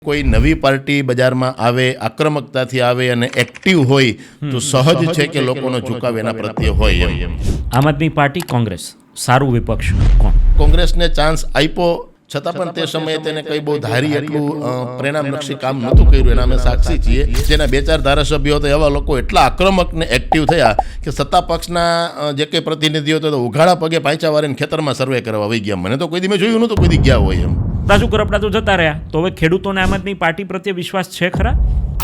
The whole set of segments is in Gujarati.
કોઈ નવી પાર્ટી બજારમાં આવે, આક્રમકતાથી આવે અને એક્ટિવ હોય તો સહજ છે કે લોકોનો ઝુકાવ એના પ્રત્યે હોય એમ. આમ આદમી પાર્ટી, કોંગ્રેસ, સારું વિપક્ષ કોણ? કોંગ્રેસને ચાન્સ આપ્યો છતાં પણ તે સમયે તેને કંઈ બહુ ધારી એટલું પરિણામલક્ષી કામ નહોતું કર્યું. એના અમે સાક્ષી છીએ. જેના 2-4 ધારાસભ્યો હતા એવા લોકો એટલા આક્રમક ને એક્ટિવ થયા કે સત્તા પક્ષના જે કંઈ પ્રતિનિધિઓ હતા તો ઉઘાડા પગે પાંચા વારીને ખેતરમાં સર્વે કરવા વહી ગયા. મને તો કોઈ દી મેં જોયું નહોતું કોઈ દી ગયા હોય એમ. રાજુ કરપડા તો જતા રહ્યા, તો હવે ખેડૂતોને આમ આદમી પાર્ટી પ્રત્યે વિશ્વાસ છે ખરા?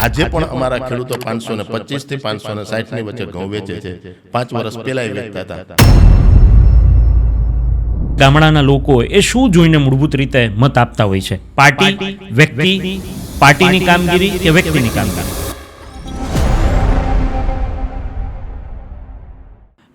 આજે પણ અમારા ખેડૂતો 525 થી 560 ની વચ્ચે ઘઉં વેચે છે. 5 વર્ષ પહેલા વેચતા હતા. ગામડાના લોકો એ શું જોઈને મૂળભૂત રીતે મત આપતા હોય છે? પાર્ટી, વ્યક્તિ, પાર્ટીની કામગીરી કે વ્યક્તિની કામગીરી?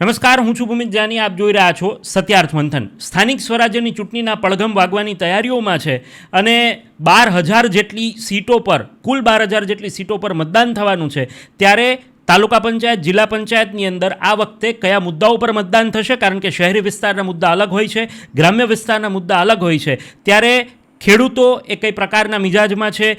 નમસ્કાર, હું છું ભૂમિત જાની. આપ જોઈ રહ્યા છો સત્યાર્થ મંથન. સ્થાનિક સ્વરાજ્યની ચૂંટણીના પડઘમ વાગવાની તૈયારીઓમાં છે અને 12,000 જેટલી સીટો પર, કુલ 12,000 જેટલી સીટો પર મતદાન થવાનું છે. ત્યારે તાલુકા પંચાયત, જિલ્લા પંચાયતની અંદર આ વખતે કયા મુદ્દાઓ પર મતદાન થશે? કારણ કે શહેરી વિસ્તારના મુદ્દા અલગ હોય છે, ગ્રામ્ય વિસ્તારના મુદ્દા અલગ હોય છે. ત્યારે ખેડૂતો એ કઈ પ્રકારના મિજાજમાં છે,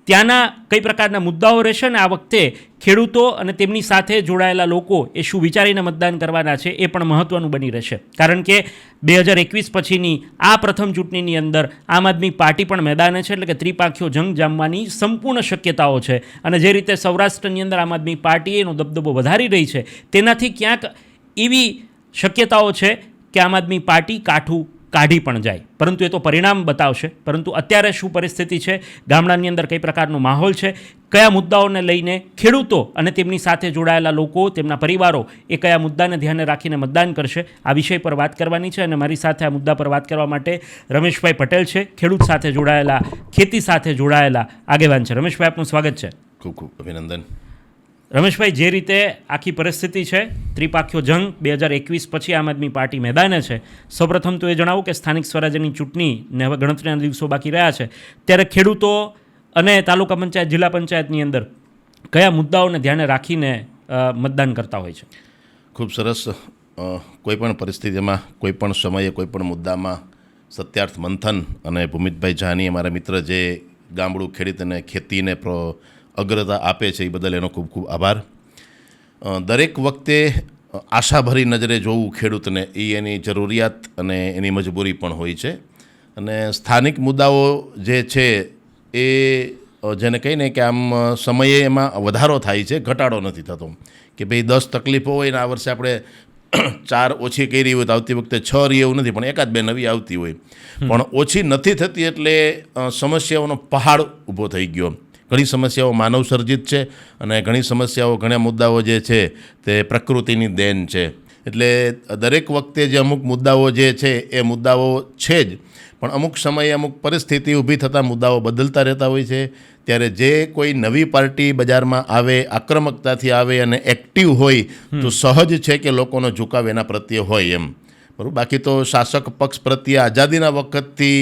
ત્યાંના કઈ પ્રકારના મુદ્દાઓ રહેશે ને આ વખતે ખેડૂતો અને તેમની સાથે જોડાયેલા લોકો એ શું વિચારીને મતદાન કરવાના છે એ પણ મહત્ત્વનું બની રહેશે. કારણ કે 2021 પછીની આ પ્રથમ ચૂંટણીની અંદર આમ આદમી પાર્ટી પણ મેદાને છે, એટલે કે ત્રિપાંખીયો જંગ જામવાની સંપૂર્ણ શક્યતાઓ છે. અને જે રીતે સૌરાષ્ટ્રની અંદર આમ આદમી પાર્ટી એનો દબદબો વધારી રહી છે, તેનાથી ક્યાંક એવી શક્યતાઓ છે કે આમ આદમી પાર્ટી કાઠું કાઢી પણ જાય. પરંતુ એ તો પરિણામ બતાવશે. પરંતુ અત્યારે શું પરિસ્થિતિ છે, ગામડાની અંદર કઈ પ્રકારનો માહોલ છે, કયા મુદ્દાઓને લઈને ખેડૂતો અને તેમની સાથે જોડાયેલા લોકો, તેમના પરિવારો એ કયા મુદ્દાને ધ્યાને રાખીને મતદાન કરશે, આ વિષય પર વાત કરવાની છે. અને મારી સાથે આ મુદ્દા પર વાત કરવા માટે રમેશભાઈ પટેલ છે, ખેડૂત સાથે જોડાયેલા, ખેતી સાથે જોડાયેલા આગેવાન છે. રમેશભાઈ, આપનું સ્વાગત છે. ખૂબ ખૂબ અભિનંદન. રમેશભાઈ, જે રીતે આખી પરિસ્થિતિ છે, ત્રિપાંખીયો જંગ 2021 પછી આમ આદમી પાર્ટી મેદાને છે, સૌપ્રથમ તો એ જણાવું કે સ્થાનિક સ્વરાજ્યની ચૂંટણીને હવે ગણતરીના દિવસો બાકી રહ્યા છે, ત્યારે ખેડૂતો અને તાલુકા પંચાયત, જિલ્લા પંચાયતની અંદર કયા મુદ્દાઓને ધ્યાને રાખીને મતદાન કરતા હોય છે? ખૂબ સરસ. કોઈપણ પરિસ્થિતિમાં, કોઈપણ સમયે, કોઈપણ મુદ્દામાં સત્યાર્થ મંથન અને ભૂમિતભાઈ જાની અમારા મિત્ર જે ગામડું, ખેડૂત અને ખેતીને અગ્રતા આપે છે એ બદલ એનો ખૂબ ખૂબ આભાર. દરેક વખતે આશાભરી નજરે જોવું ખેડૂતને એ એની જરૂરિયાત અને એની મજબૂરી પણ હોય છે. અને સ્થાનિક મુદ્દાઓ જે છે એ જેને કહીને કે આમ સમયે એમાં વધારો થાય છે, ઘટાડો નથી થતો. કે ભાઈ 10 તકલીફો હોય ને આ વર્ષે આપણે 4 ઓછી કરી હોય તો આવતી વખતે 6 રહી એવું નથી, પણ 1-2 નવી આવતી હોય. પણ ઓછી નથી થતી એટલે સમસ્યાઓનો પહાડ ઊભો થઈ ગયો. ઘણી સમસ્યાઓ માનવ સર્જિત છે અને ઘણી સમસ્યાઓ, ઘણા મુદ્દાઓ જે છે તે પ્રકૃતિની દેન છે. એટલે દરેક વખતે જે અમુક મુદ્દાઓ જે છે એ મુદ્દાઓ છે જ, પણ અમુક સમયે અમુક પરિસ્થિતિ ઊભી થતાં મુદ્દાઓ બદલતા રહેતા હોય છે. ત્યારે જે કોઈ નવી પાર્ટી બજારમાં આવે, આક્રમકતાથી આવે અને એક્ટિવ હોય તો સહજ છે કે લોકોનો ઝુકાવ એના પ્રત્યે હોય એમ. બરાબર. બાકી તો શાસક પક્ષ પ્રત્યે આઝાદીના વખતથી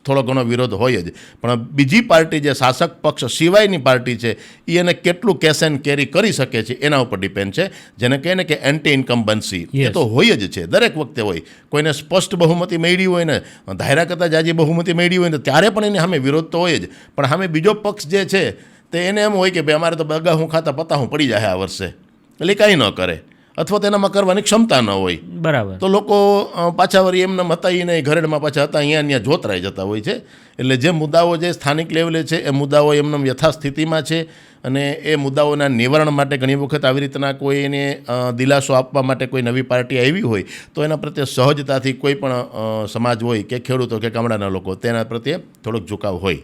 થોડો ઘણો વિરોધ હોય જ, પણ બીજી પાર્ટી જે શાસક પક્ષ સિવાયની પાર્ટી છે એ એને કેટલું કેશ એન્ડ કેરી કરી શકે છે એના ઉપર ડિપેન્ડ છે. જેને કહે ને કે એન્ટી ઇન્કમ્બન્સી, એ તો હોય જ છે, દરેક વખતે હોય. કોઈને સ્પષ્ટ બહુમતી મળી હોય ને, ધાર્યા કરતાં જાજી બહુમતી મળી હોય ને, ત્યારે પણ એની સામે વિરોધ તો હોય જ. પણ સામે બીજો પક્ષ જે છે તે એને એમ હોય કે ભાઈ અમારે તો બગાહું ખાતા પતાહું પડી જાય આ વર્ષે, એટલે કાંઈ ન કરે, અથવા તેનામાં કરવાની ક્ષમતા ન હોય. બરાબર. તો લોકો પાછા વળી એમને મતાઈને ઘરેડમાં પાછા હતા અહીંયા જોતરાઈ જતા હોય છે. એટલે જે મુદ્દાઓ જે સ્થાનિક લેવલે છે એ મુદ્દાઓ એમને યથાસ્થિતિમાં છે અને એ મુદ્દાઓના નિવારણ માટે ઘણી વખત આવી રીતના કોઈ એને દિલાસો આપવા માટે કોઈ નવી પાર્ટી આવી હોય તો એના પ્રત્યે સહજતાથી કોઈ પણ સમાજ હોય કે ખેડૂતો કે ગામડાના લોકો તેના પ્રત્યે થોડોક ઝુકાવ હોય.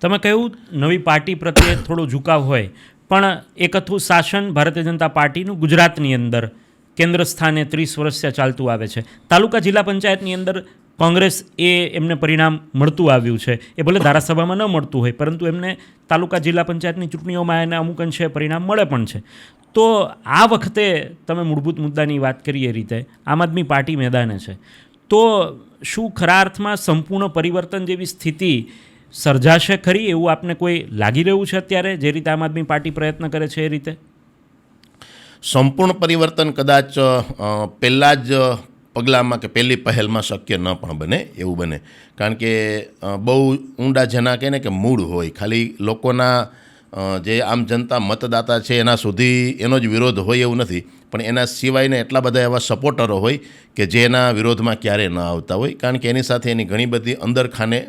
તમે કહ્યું નવી પાર્ટી પ્રત્યે થોડો ઝુકાવ હોય, પણ એક હતું શાસન ભારતીય જનતા પાર્ટીનું ગુજરાતની અંદર કેન્દ્ર સ્થાને 30 વર્ષથી ચાલતું આવે છે. તાલુકા જિલ્લા પંચાયતની અંદર કોંગ્રેસ એમને પરિણામ મળતું આવ્યું છે. એ ભલે ધારાસભામાં ન મળતું હોય, પરંતુ એમને તાલુકા જિલ્લા પંચાયતની ચૂંટણીઓમાં એને અમુક અંશે પરિણામ મળે પણ છે. તો આ વખતે તમે મૂળભૂત મુદ્દાની વાત કરી એ રીતે આમ આદમી પાર્ટી મેદાને છે, તો શું ખરા અર્થમાં સંપૂર્ણ પરિવર્તન જેવી સ્થિતિ સર્જાશે ખરી, એવું આપને કોઈ લાગી રહ્યું છે અત્યારે, જે રીતે આમ આદમી પાર્ટી પ્રયત્ન કરે છે એ રીતે? સંપૂર્ણ પરિવર્તન કદાચ પહેલાં જ પગલામાં કે પહેલી પહેલમાં શક્ય ન પણ બને એવું બને. કારણ કે બહુ ઊંડા જેના કહે ને કે મૂળ હોય, ખાલી લોકોના જે આમ જનતા મતદાતા છે એના સુધી એનો જ વિરોધ હોય એવું નથી, પણ એના સિવાયને એટલા બધા એવા સપોર્ટરો હોય કે જે એના વિરોધમાં ક્યારેય ન આવતા હોય. કારણ કે એની સાથે એની ઘણી બધી અંદરખાને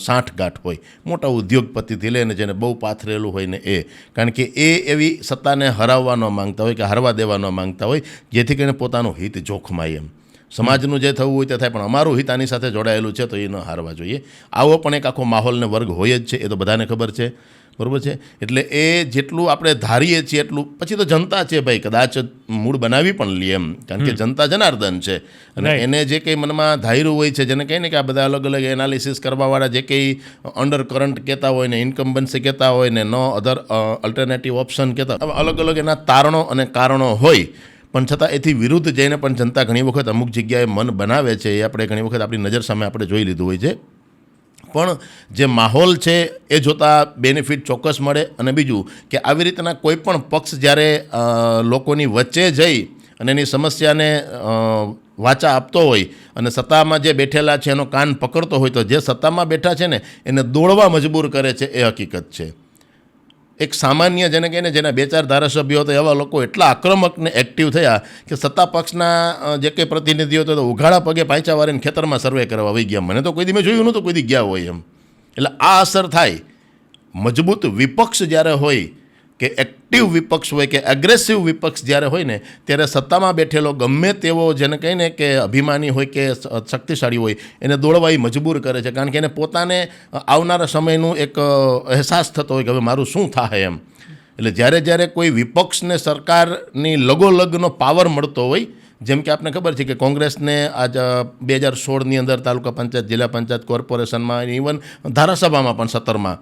સાંઠગાંઠ હોય, મોટા ઉદ્યોગપતિથી લઈને જેને બહુ પાથરેલું હોય ને કારણ કે એવી સત્તાને હરાવવા ન માંગતા હોય કે હરવા દેવા ન માંગતા હોય, જેથી કરીને પોતાનું હિત જોખમાય એમ. સમાજનું જે થવું હોય તે થાય, પણ અમારું હિત આની સાથે જોડાયેલું છે તો એ ન હારવા જોઈએ. આવો પણ એક આખો માહોલને વર્ગ હોય જ છે, એ તો બધાને ખબર છે, બરાબર છે. એટલે એ જેટલું આપણે ધારીએ છીએ એટલું પછી તો જનતા છે ભાઈ, કદાચ મૂળ બનાવી પણ લે એમ, કારણ કે જનતા જનાર્દન છે અને એને જે કંઈ મનમાં ધાર્યું હોય છે, જેને કહે ને કે આ બધા અલગ અલગ એનાલિસિસ કરવાવાળા જે કંઈ અંડર કરંટ કહેતા હોય ને ઇન્કમ્બન્સી કહેતા હોય ને નો અધર અલ્ટરનેટિવ ઓપ્શન કહેતા, અલગ અલગ એના તારણો અને કારણો હોય, પણ છતાં એથી વિરુદ્ધ જઈને પણ જનતા ઘણી વખત અમુક જગ્યાએ મન બનાવે છે. એ આપણે ઘણી વખત આપણી નજર સામે આપણે જોઈ લીધું હોય છે. પણ જે માહોલ છે એ જોતાં બેનિફિટ ચોક્કસ મળે. અને બીજું કે આવી રીતના કોઈ પણ પક્ષ જ્યારે લોકોની વચ્ચે જઈ અને એની સમસ્યાને વાચા આપતો હોય અને સત્તામાં જે બેઠેલા છે એનો કાન પકડતો હોય, તો જે સત્તામાં બેઠા છે ને એને દોડવા મજબૂર કરે છે, એ હકીકત છે. એક સામાન્ય જેને કહે ને જેના 2-4 ધારાસભ્યો તો એવા લોકો એટલા આક્રમક ને એક્ટિવ થયા કે સત્તા પક્ષના જે કંઈ પ્રતિનિધિઓ તો ઉઘાડા પગે પાંચા વારીને ખેતરમાં સર્વે કરવા આવી ગયા. મને તો કોઈ દી મેં જોયું નહોતું કોઈ દી ગયા હોય એમ. એટલે આ અસર થાય. મજબૂત વિપક્ષ જ્યારે હોય કે એક્ટિવ વિપક્ષ હોય કે એગ્રેસિવ વિપક્ષ જ્યારે હોય ને, ત્યારે સત્તામાં બેઠેલો ગમે તેવો જેને કહીને કે અભિમાની હોય કે શક્તિશાળી હોય એને દોડવા મજબૂર કરે છે. કારણ કે એને પોતાને આવનારા સમયનું એક અહેસાસ થતો હોય કે હવે મારું શું થાય એમ. એટલે જ્યારે કોઈ વિપક્ષને સરકારની લગોલગનો પાવર મળતો હોય, જેમ કે આપને ખબર છે કે કોંગ્રેસને આજ 2016ની અંદર તાલુકા પંચાયત, જિલ્લા પંચાયત, કોર્પોરેશનમાં, ઇવન ધારાસભામાં પણ 17માં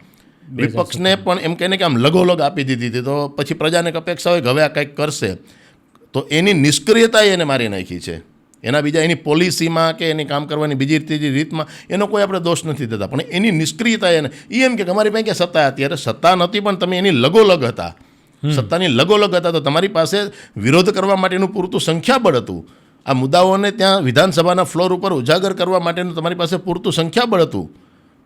વિપક્ષને પણ એમ કહીને કે આમ લગોલગ આપી દીધી હતી. તો પછી પ્રજાને અપેક્ષા હોય કે હવે આ કંઈક કરશે, તો એની નિષ્ક્રિયતાએ એને મારી નાખી છે. એના બીજા એની પોલિસીમાં કે એની કામ કરવાની બીજી ત્રીજી રીતમાં એનો કોઈ આપણે દોષ નથી દેતા, પણ એની નિષ્ક્રિયતા એને એમ કે અમારી પાસે કે સત્તા હતી, અરે સત્તા નહોતી પણ તમે એની લગોલગ હતા, સત્તાની લગોલગ હતા, તો તમારી પાસે વિરોધ કરવા માટેનું પૂરતું સંખ્યાબળ હતું. આ મુદ્દાઓને ત્યાં વિધાનસભાના ફ્લોર ઉપર ઉજાગર કરવા માટેનું તમારી પાસે પૂરતું સંખ્યાબળ હતું.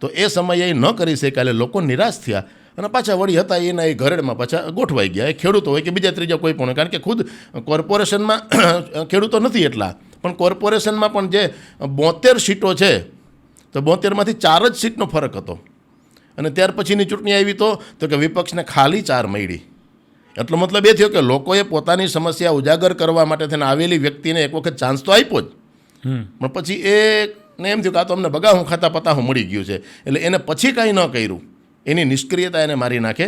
તો એ સમયે એ ન કરી શક્યા, એટલે લોકો નિરાશ થયા અને પાછા વળી હતા એના એ ઘરેડમાં પાછા ગોઠવાઈ ગયા. એ ખેડૂતો હોય કે બીજા ત્રીજા કોઈ પણ, કારણ કે ખુદ કોર્પોરેશનમાં ખેડૂતો નથી એટલા, પણ કોર્પોરેશનમાં પણ જે 72 સીટો છે તો 72માંથી 4 જ સીટનો ફરક હતો. અને ત્યાર પછીની ચૂંટણી આવી તો કે વિપક્ષને ખાલી 4 મળી. એટલો મતલબ એ થયો કે લોકોએ પોતાની સમસ્યા ઉજાગર કરવા માટે થઈને આવેલી વ્યક્તિને એક વખત ચાન્સ તો આપ્યો જ, પણ પછી ને એમ થયું કે આ તો અમને બગાહું ખાતા પતાહું મળી ગયું છે, એટલે એને પછી કાંઈ ન કર્યું. એની નિષ્ક્રિયતા એને મારી નાખે.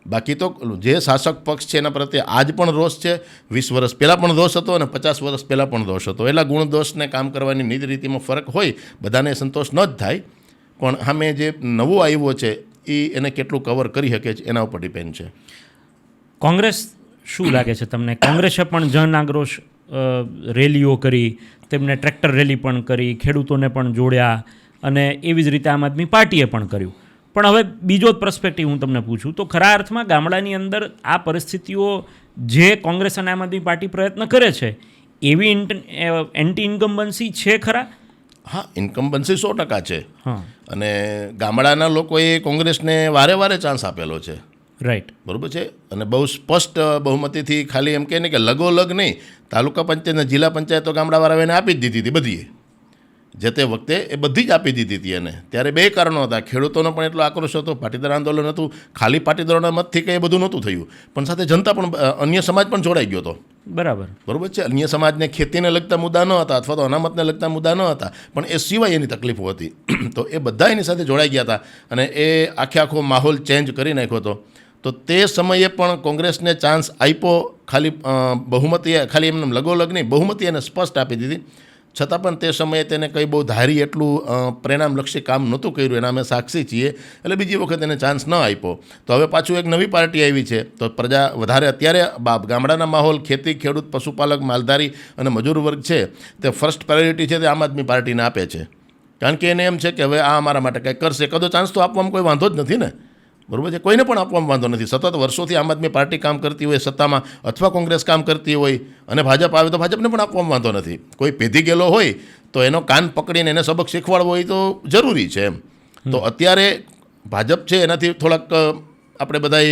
બાકી તો જે શાસક પક્ષ છે એના પ્રત્યે આજ પણ રોષ છે, 20 વર્ષ પહેલાં પણ રોષ હતો અને 50 વર્ષ પહેલાં પણ રોષ હતો. એટલા ગુણ દોષને કામ કરવાની નીતિ રીતિમાં ફરક હોય, બધાને સંતોષ ન જ થાય, પણ સામે જે નવો આવ્યો છે એ એને કેટલું કવર કરી શકે છે એના ઉપર ડિપેન્ડ છે. કોંગ્રેસ શું લાગે છે તમને? કોંગ્રેસે પણ જન આક્રોશ રેલીઓ કરી, તેમને ટ્રેક્ટર રેલી પણ કરી, ખેડૂતોને પણ જોડ્યા અને એવી જ રીતે આમ આદમી પાર્ટીએ પણ કર્યું. પણ હવે બીજો જ પર્સપેક્ટિવ હું તમને પૂછું તો ખરા અર્થમાં ગામડાની અંદર આ પરિસ્થિતિઓ જે કોંગ્રેસ અને આમ આદમી પાર્ટી પ્રયત્ન કરે છે એવી એન્ટી ઇન્કમ્બન્સી છે ખરા? હા, ઇન્કમ્બન્સી 100% છે. અને ગામડાના લોકોએ કોંગ્રેસને વારે વારે ચાન્સ આપેલો છે. રાઈટ, બરાબર છે. અને બહુ સ્પષ્ટ બહુમતીથી, ખાલી એમ કહે ને કે લગોલગ નહીં, તાલુકા પંચાયત અને જિલ્લા પંચાયતો ગામડાવાળાઓ એને આપી જ દીધી હતી બધી. જે તે વખતે એ બધી જ આપી દીધી હતી એને. ત્યારે 2 કારણો હતા. ખેડૂતોનો પણ એટલો આક્રોશ હતો, પાટીદાર આંદોલન હતું. ખાલી પાટીદારોના મતથી કંઈ એ બધું નહોતું થયું, પણ સાથે જનતા પણ, અન્ય સમાજ પણ જોડાઈ ગયો હતો. બરાબર છે. અન્ય સમાજને ખેતીને લગતા મુદ્દા ન હતા અથવા તો અનામતને લગતા મુદ્દા ન હતા, પણ એ સિવાય એની તકલીફો હતી. તો એ બધા એની સાથે જોડાઈ ગયા હતા અને એ આખો માહોલ ચેન્જ કરી નાખ્યો હતો. તો તે સમયે પણ કોંગ્રેસને ચાન્સ આપ્યો. ખાલી બહુમતીએ, ખાલી એમને લગોલગ નહીં, બહુમતી એને સ્પષ્ટ આપી દીધી. છતાં પણ તે સમયે તેને કંઈ બહુ ધારી એટલું પરિણામલક્ષી કામ નહોતું કર્યું, એના અમે સાક્ષી છીએ. એટલે બીજી વખત એને ચાન્સ ન આપ્યો. તો હવે પાછું એક નવી પાર્ટી આવી છે, તો પ્રજા વધારે અત્યારે ગામડાના માહોલ, ખેતી, ખેડૂત, પશુપાલક, માલધારી અને મજૂર વર્ગ છે તે ફર્સ્ટ પ્રાયોરિટી છે તે આમ આદમી પાર્ટીને આપે છે. કારણ કે એને એમ છે કે હવે આ અમારા માટે કંઈક કરશે. કદો ચાન્સ તો આપવામાં કોઈ વાંધો જ નથી ને. બરાબર છે, કોઈને પણ આપવામાં વાંધો નથી. સતત વર્ષોથી આમ આદમી પાર્ટી કામ કરતી હોય સત્તામાં, અથવા કોંગ્રેસ કામ કરતી હોય અને ભાજપ આવે તો ભાજપને પણ આપવામાં વાંધો નથી. કોઈ પેધી ગયેલો હોય તો એનો કાન પકડીને એને સબક શીખવાડવો હોય તો જરૂરી છે એમ. તો અત્યારે ભાજપ છે એનાથી થોડાક આપણે બધા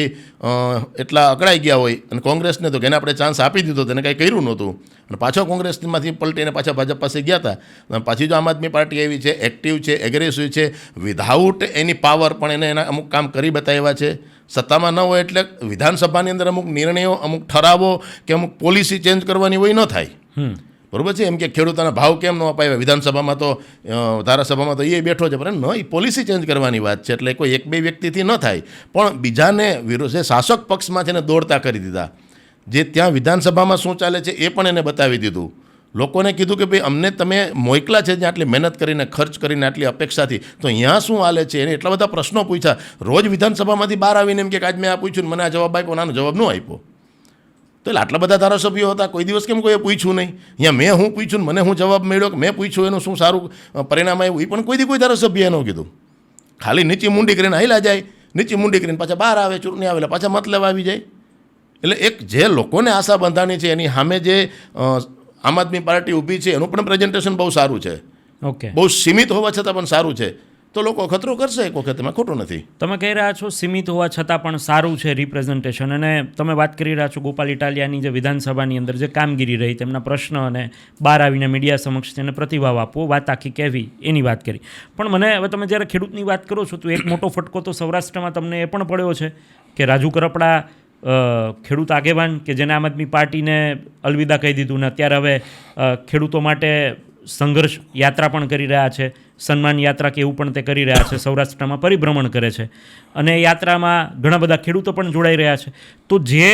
એટલા અકળાઈ ગયા હોય અને કોંગ્રેસને તો એને આપણે ચાન્સ આપી દીધો, તેને કંઈ કર્યું નહોતું અને પાછો કોંગ્રેસમાંથી પલટીને પાછા ભાજપ પાસે ગયા હતા. અને પાછી જો આમ આદમી પાર્ટી એવી છે, એક્ટિવ છે, એગ્રેસિવ છે, વિધાઉટ એની પાવર પણ એને એના અમુક કામ કરી બતાવ્યા છે. સત્તામાં ન હોય એટલે વિધાનસભાની અંદર અમુક નિર્ણયો, અમુક ઠરાવો કે અમુક પોલિસી ચેન્જ કરવાની હોય ન થાય. બરાબર છે, એમ કે ખેડૂતોના ભાવ કેમ ન અપાવ્યા, વિધાનસભામાં તો ધારાસભામાં તો એ બેઠો છે, પણ ન, એ પોલિસી ચેન્જ કરવાની વાત છે. એટલે કોઈ એક બે વ્યક્તિથી ન થાય, પણ બીજાને વિરોધ શાસક પક્ષમાં છે ને દોડતા કરી દીધા. જે ત્યાં વિધાનસભામાં શું ચાલે છે એ પણ એને બતાવી દીધું. લોકોને કીધું કે ભાઈ અમને તમે મોકલા છે જ્યાં આટલી મહેનત કરીને, ખર્ચ કરીને, આટલી અપેક્ષાથી, તો અહીંયા શું હાલે છે. એને એટલા બધા પ્રશ્નો પૂછ્યા. રોજ વિધાનસભામાંથી બહાર આવીને એમ કે આજ મેં આ પૂછ્યું ને મને આ જવાબ આપ્યો, નાનો જવાબ ન આપ્યો. તો એટલે આટલા બધા ધારાસભ્યો હતા, કોઈ દિવસ કેમ કોઈએ પૂછ્યું નહીં. અહીંયા મેં હું પૂછ્યું ને મને હું જવાબ મળ્યો કે મેં પૂછ્યું એનું શું સારું પરિણામ આવ્યું, એ પણ કોઈ ધારાસભ્યએ ન કીધું. ખાલી નીચી મૂંડી કરીને હાલ્યા જાય, નીચી મૂંડી કરીને પાછા બહાર આવે, ચૂંટણી આવેલા પાછા મત લેવા આવી જાય. એટલે એક જે લોકોને આશા બંધાણી છે એની સામે જે આમ આદમી પાર્ટી ઊભી છે એનું પણ પ્રેઝન્ટેશન બહુ સારું છે. ઓકે, બહુ સીમિત હોવા છતાં પણ સારું છે. તો લોકો ખતરો કરશે એક વખત, એમાં ખોટું નથી. તમે કહી રહ્યા છો સીમિત હોવા છતાં પણ સારું છે રિપ્રેઝન્ટેશન, અને તમે વાત કરી રહ્યા છો ગોપાલ ઇટાલિયાની જે વિધાનસભાની અંદર જે કામગીરી રહી, તેમના પ્રશ્ન અને બહાર આવીને મીડિયા સમક્ષ તેને પ્રતિભાવ આપવો, વાત આખી કહેવી, એની વાત કરી. પણ મને હવે તમે જ્યારે ખેડૂતની વાત કરો છો તો એક મોટો ફટકો તો સૌરાષ્ટ્રમાં તમને એ પણ પડ્યો છે કે રાજુ કરપડા, ખેડૂત આગેવાન કે જેને આમ આદમી પાર્ટીને અલવિદા કહી દીધું ને અત્યારે હવે ખેડૂતો માટે સંઘર્ષ યાત્રા પણ કરી રહ્યા છે, સન્માન યાત્રા કે એવું પણ તે કરી રહ્યા છે, સૌરાષ્ટ્રમાં પરિભ્રમણ કરે છે અને યાત્રામાં ઘણા બધા ખેડૂતો પણ જોડાઈ રહ્યા છે. તો જે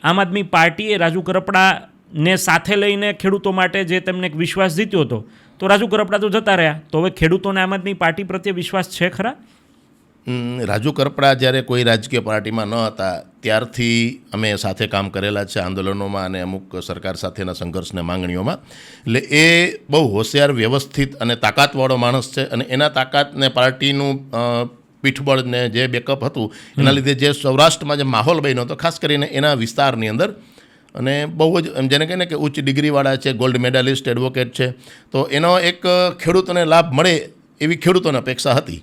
આમ આદમી પાર્ટીએ રાજુ કરપડાને સાથે લઈને ખેડૂતો માટે જે તેમને એક વિશ્વાસ જીત્યો હતો, તો રાજુ કરપડા તો જતા રહ્યા, તો હવે ખેડૂતોને આમ આદમી પાર્ટી પ્રત્યે વિશ્વાસ છે ખરા? રાજુ કરપડા જ્યારે કોઈ રાજકીય પાર્ટીમાં ન હતા ત્યારથી અમે સાથે કામ કરેલા છે આંદોલનોમાં અને અમુક સરકાર સાથેના સંઘર્ષને માંગણીઓમાં. એટલે એ બહુ હોશિયાર, વ્યવસ્થિત અને તાકાતવાળો માણસ છે અને એના તાકાતને પાર્ટીનું પીઠબળ ને જે બેકઅપ હતું એના લીધે જે સૌરાષ્ટ્રમાં જે માહોલ બન્યો હતો, ખાસ કરીને એના વિસ્તારની અંદર, અને બહુ જ એમ જેને કહે ને કે ઉચ્ચ ડિગ્રીવાળા છે, ગોલ્ડ મેડાલિસ્ટ, એડવોકેટ છે, તો એનો એક ખેડૂતોને લાભ મળે એવી ખેડૂતોને અપેક્ષા હતી.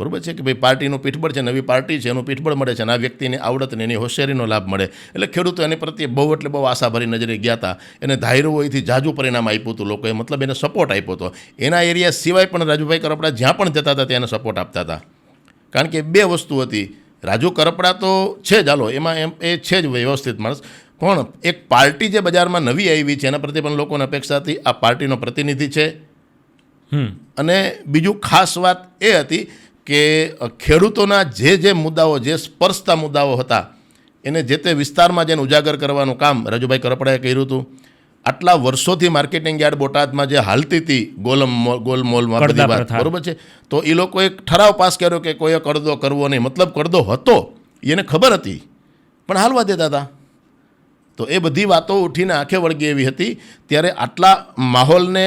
બરાબર છે કે ભાઈ પાર્ટીનું પીઠબળ છે, નવી પાર્ટી છે, એનું પીઠબળ મળે છે અને આ વ્યક્તિની આવડતને એની હોશિયારીનો લાભ મળે. એટલે ખેડૂતો એની પ્રત્યે બહુ એટલે બહુ આશાભરી નજરે ગયા હતા. એને ધાર્યું હોયથી જાજુ પરિણામ આપ્યું હતું લોકોએ, મતલબ એને સપોર્ટ આપ્યો હતો. એના એરિયા સિવાય પણ રાજુભાઈ કરપડા જ્યાં પણ જતા હતા ત્યાં એને સપોર્ટ આપતા હતા. કારણ કે બે વસ્તુ હતી, રાજુ કરપડા તો છે જ, હાલો એમાં એમ એ છે જ વ્યવસ્થિત માણસ, પણ એક પાર્ટી જે બજારમાં નવી આવી છે એના પ્રત્યે પણ લોકોને અપેક્ષા હતી. આ પાર્ટીનો પ્રતિનિધિ છે. અને બીજું ખાસ વાત એ હતી કે ખેડૂતોના જે મુદ્દાઓ, જે સ્પર્શતા મુદ્દાઓ હતા એને જે તે વિસ્તારમાં જેને ઉજાગર કરવાનું કામ રાજુભાઈ કરપડાએ કર્યું હતું. આટલા વર્ષોથી માર્કેટિંગ યાર્ડ બોટાદમાં જે હાલતી હતી ગોલ મોલમાં બધી વાત, બરાબર છે, તો એ લોકોએ એક ઠરાવ પાસ કર્યો કે કોઈએ કરદો કરવો નહીં. મતલબ કરદો હતો એને ખબર હતી પણ હાલવા દેતા હતા. તો એ બધી વાતો ઉઠીને આંખે વળગી એવી હતી. ત્યારે આટલા માહોલને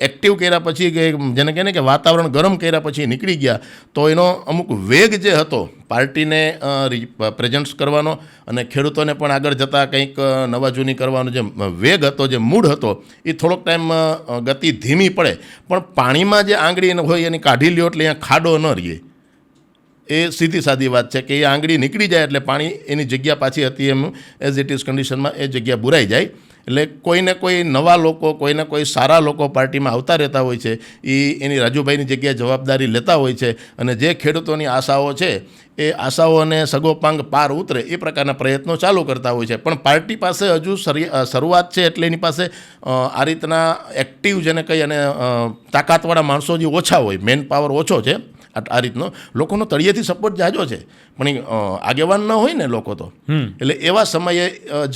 એક્ટિવ કર્યા પછી, કે જેને કહે ને કે વાતાવરણ ગરમ કર્યા પછી નીકળી ગયા, તો એનો અમુક વેગ જે હતો પાર્ટીને પ્રેઝન્ટ કરવાનો અને ખેડૂતોને પણ આગળ જતાં કંઈક નવા જૂની કરવાનો જે વેગ હતો, જે મૂડ હતો, એ થોડોક ટાઈમ ગતિ ધીમી પડે. પણ પાણીમાં જે આંગળી હોય એની કાઢી લ્યો એટલે અહીંયા ખાડો ન રહીએ, એ સીધી સાદી વાત છે કે એ આંગળી નીકળી જાય એટલે પાણી એની જગ્યા પાછી હતી એમ એઝ ઇટ ઇઝ કન્ડિશનમાં એ જગ્યા બુરાઈ જાય. એટલે કોઈને કોઈ નવા લોકો, કોઈને કોઈ સારા લોકો પાર્ટીમાં આવતા રહેતા હોય છે, એ એની રાજુભાઈની જગ્યાએ જવાબદારી લેતા હોય છે અને જે ખેડૂતોની આશાઓ છે એ આશાઓને સગોપાંગ પાર ઉતરે એ પ્રકારના પ્રયત્નો ચાલુ કરતા હોય છે. પણ પાર્ટી પાસે હજુ શરૂઆત છે એટલે એની પાસે આ રીતના એક્ટિવ જેને કહી અને તાકાતવાળા માણસો જે ઓછા હોય, મેન પાવર ઓછો છે. આ રીતનો લોકોનો તળિયેથી સપોર્ટ જાજો છે પણ આગેવાન ન હોય ને લોકો તો, એટલે એવા સમયે